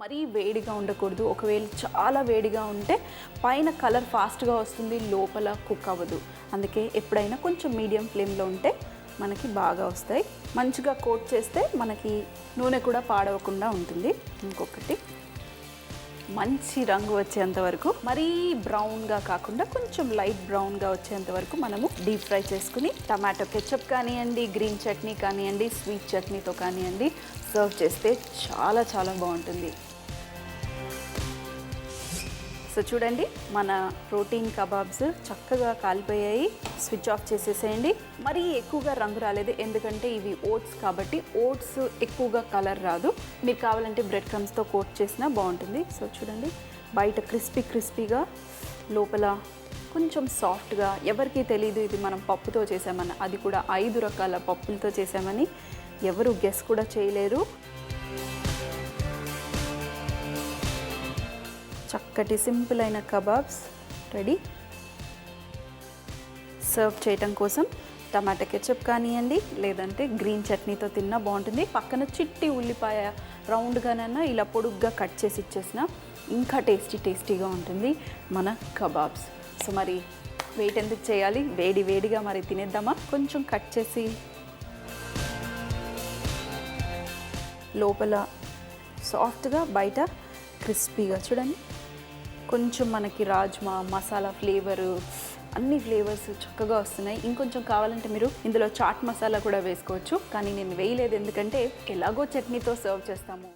మరీ వేడిగా ఉండకూడదు. ఒకవేళ చాలా వేడిగా ఉంటే పైన కలర్ ఫాస్ట్గా వస్తుంది, లోపల కుక్ అవ్వదు. అందుకే ఎప్పుడైనా కొంచెం మీడియం ఫ్లేమ్లో ఉంటే మనకి బాగా వస్తాయి. మంచిగా కోట్ చేస్తే మనకి నూనె కూడా పాడవకుండా ఉంటుంది. ఇంకొకటి మంచి రంగు వచ్చేంత వరకు, మరీ బ్రౌన్గా కాకుండా కొంచెం లైట్ బ్రౌన్గా వచ్చేంత వరకు మనము డీప్ ఫ్రై చేసుకుని టమాటో కెచప్ కానివ్వండి, గ్రీన్ చట్నీ కానివ్వండి, స్వీట్ చట్నీతో కానివ్వండి సర్వ్ చేస్తే చాలా చాలా బాగుంటుంది. సో చూడండి, మన ప్రోటీన్ కబాబ్స్ చక్కగా కాలిపోయాయి. స్విచ్ ఆఫ్ చేసేసేయండి. మరీ ఎక్కువగా రంగు రాలేదు, ఎందుకంటే ఇవి ఓట్స్ కాబట్టి ఓట్స్ ఎక్కువగా కలర్ రాదు. మీరు కావాలంటే బ్రెడ్ క్రమ్స్తో కోట్ చేసినా బాగుంటుంది. సో చూడండి, బయట క్రిస్పీగా, లోపల కొంచెం సాఫ్ట్గా. ఎవరికీ తెలీదు ఇది మనం పప్పుతో చేసామని, అది కూడా 5 రకాల పప్పులతో చేసామని ఎవరు గెస్ కూడా చేయలేరు. చక్కటి సింపుల్ అయిన కబాబ్స్ రెడీ. సర్వ్ చేయటం కోసం టమాటా కెచప్ కానివ్వండి, లేదంటే గ్రీన్ చట్నీతో తిన్నా బాగుంటుంది. పక్కన చిట్టి ఉల్లిపాయ రౌండ్గానైనా ఇలా పొడుగ్గా కట్ చేసి ఇచ్చేసిన ఇంకా టేస్టీగా ఉంటుంది మన కబాబ్స్. సో మరి వెయిట్ ఎందుకు చేయాలి, వేడిగా మరి తినేద్దామా. కొంచెం కట్ చేసి లోపల సాఫ్ట్గా, బయట క్రిస్పీగా. చూడండి, కొంచెం మనకి రాజ్మా మసాలా ఫ్లేవరు, అన్ని ఫ్లేవర్స్ చక్కగా వస్తున్నాయి. ఇంకొంచెం కావాలంటే మీరు ఇందులో చాట్ మసాలా కూడా వేసుకోవచ్చు, కానీ నేను వేయలేదు ఎందుకంటే ఎలాగో చట్నీతో సర్వ్ చేస్తాము.